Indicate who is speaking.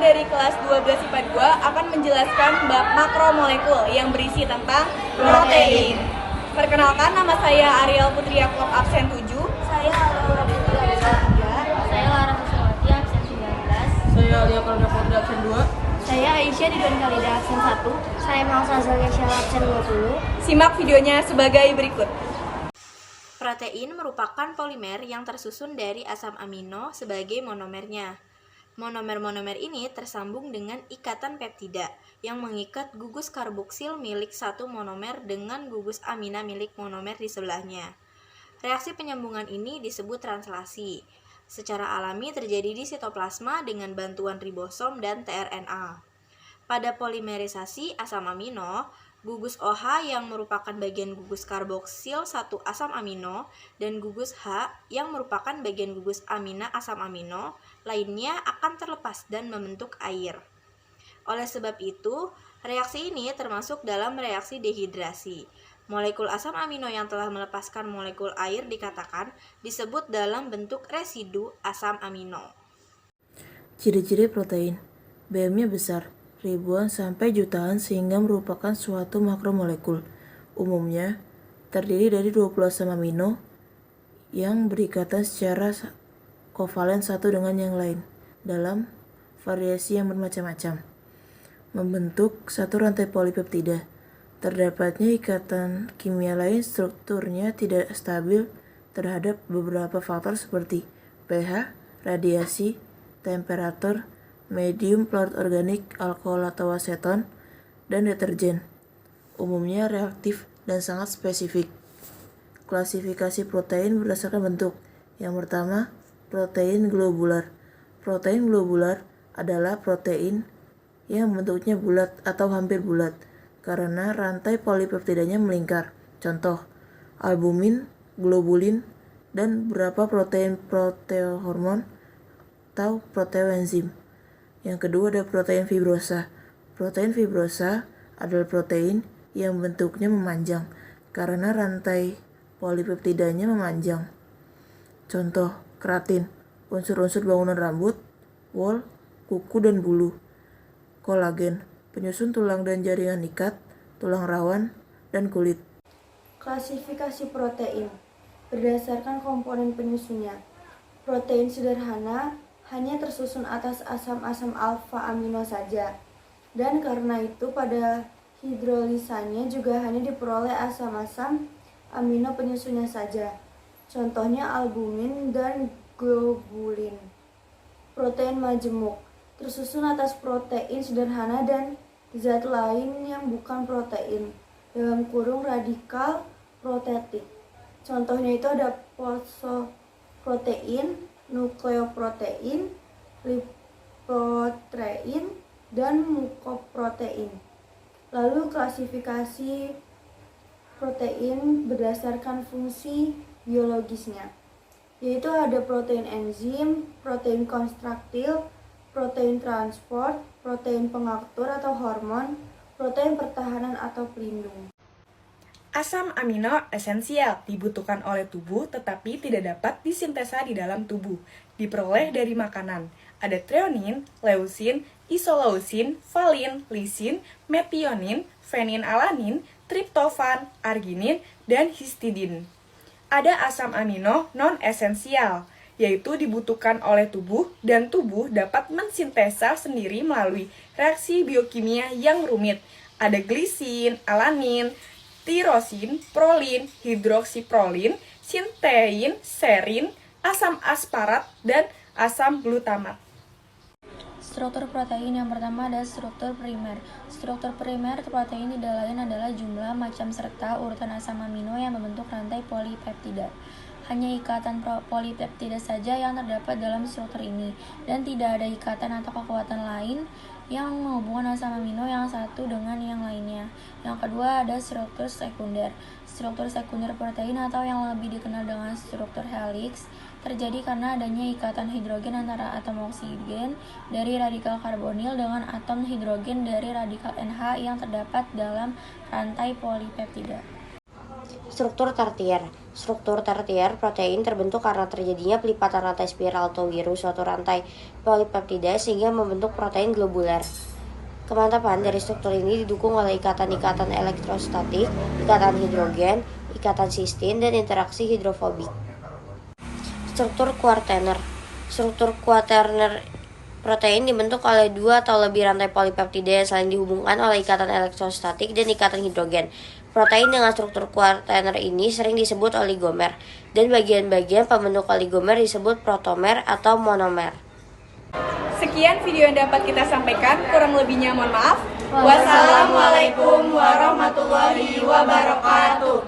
Speaker 1: dari kelas 12 IPA 2 akan menjelaskan bab makromolekul yang berisi tentang protein. Perkenalkan, nama saya Ariel Putri Yaakob, absen 7.
Speaker 2: Saya Laura Putri absen 3. Saya Lara Susawati absen 19.
Speaker 3: Saya Alia Karda Porda absen 2.
Speaker 2: Saya Aisyah Ridwan Khalida absen 1. Saya Malsa Zalia Syala absen 20.
Speaker 1: Simak videonya sebagai berikut.
Speaker 4: Protein merupakan polimer yang tersusun dari asam amino sebagai monomernya. Monomer-monomer ini tersambung dengan ikatan peptida yang mengikat gugus karboksil milik satu monomer dengan gugus amina milik monomer di sebelahnya. Reaksi penyambungan ini disebut translasi. Secara alami terjadi di sitoplasma dengan bantuan ribosom dan tRNA. Pada polimerisasi asam amino, gugus OH yang merupakan bagian gugus karboksil satu asam amino dan gugus H yang merupakan bagian gugus amina asam amino lainnya akan terlepas dan membentuk air. Oleh sebab itu, reaksi ini termasuk dalam reaksi dehidrasi. Molekul asam amino yang telah melepaskan molekul air dikatakan disebut dalam bentuk residu asam amino.
Speaker 3: Ciri-ciri protein. BM-nya besar, ribuan sampai jutaan sehingga merupakan suatu makromolekul. Umumnya terdiri dari 20 asam amino yang berikatan secara kovalen satu dengan yang lain dalam variasi yang bermacam-macam. Membentuk satu rantai polipeptida. Terdapatnya ikatan kimia lain, strukturnya tidak stabil terhadap beberapa faktor seperti pH, radiasi, temperatur, medium, pelarut organik, alkohol atau aseton, dan deterjen. Umumnya reaktif dan sangat spesifik. Klasifikasi protein berdasarkan bentuk. Yang pertama, protein globular. Protein globular adalah protein yang bentuknya bulat atau hampir bulat karena rantai polipeptidanya melingkar. Contoh, albumin, globulin, dan beberapa protein proteohormon atau proteoenzim. Yang kedua ada protein fibrosa. Protein fibrosa adalah protein yang bentuknya memanjang karena rantai polipeptidanya memanjang. Contoh, keratin, unsur-unsur bangunan rambut, wol, kuku, dan bulu. Kolagen, penyusun tulang dan jaringan ikat, tulang rawan, dan kulit.
Speaker 2: Klasifikasi protein berdasarkan komponen penyusunnya. Protein sederhana hanya tersusun atas asam-asam alfa amino saja, dan karena itu pada hidrolisanya juga hanya diperoleh asam-asam amino penyusunnya saja. Contohnya albumin dan globulin. Protein majemuk tersusun atas protein sederhana dan zat lain yang bukan protein, dalam kurung radikal protetik. Contohnya itu ada fosfoprotein, nukleoprotein, lipoprotein, dan mukoprotein. Lalu klasifikasi protein berdasarkan fungsi biologisnya, yaitu ada protein enzim, protein konstruktil, protein transport, protein pengaktur atau hormon, protein pertahanan atau pelindung.
Speaker 1: Asam amino esensial dibutuhkan oleh tubuh tetapi tidak dapat disintesa di dalam tubuh. Diperoleh dari makanan. Ada treonin, leusin, isoleusin, valin, lisin, metionin, fenilalanin, triptofan, arginin, dan histidin. Ada asam amino non-esensial, yaitu dibutuhkan oleh tubuh dan tubuh dapat mensintesa sendiri melalui reaksi biokimia yang rumit. Ada glisin, alanin, tirosin, prolin, hidroksiprolin, sintein, serin, asam asparat, dan asam glutamat.
Speaker 5: Struktur protein yang pertama adalah struktur primer. Struktur primer protein tidak lain adalah jumlah, macam, serta urutan asam amino yang membentuk rantai polipeptida. Hanya ikatan polipeptida saja yang terdapat dalam struktur ini, dan tidak ada ikatan atau kekuatan lain yang menghubungkan asam amino yang satu dengan yang lainnya. Yang kedua ada struktur sekunder. Struktur sekunder protein atau yang lebih dikenal dengan struktur helix terjadi karena adanya ikatan hidrogen antara atom oksigen dari radikal karbonil dengan atom hidrogen dari radikal NH yang terdapat dalam rantai polipeptida.
Speaker 6: Struktur tertier. Struktur tertier protein terbentuk karena terjadinya pelipatan rantai spiral atau virus suatu rantai polipeptida sehingga membentuk protein globuler. Kemantapan dari struktur ini didukung oleh ikatan-ikatan elektrostatik, ikatan hidrogen, ikatan sistin, dan interaksi hidrofobik. Struktur kuaterner. Struktur kuaterner protein dibentuk oleh dua atau lebih rantai polipeptida yang saling dihubungkan oleh ikatan elektrostatik dan ikatan hidrogen. Protein dengan struktur kuaterner ini sering disebut oligomer, dan bagian-bagian pembentuk oligomer disebut protomer atau monomer.
Speaker 1: Sekian video yang dapat kita sampaikan, kurang lebihnya mohon maaf. Wassalamualaikum warahmatullahi wabarakatuh.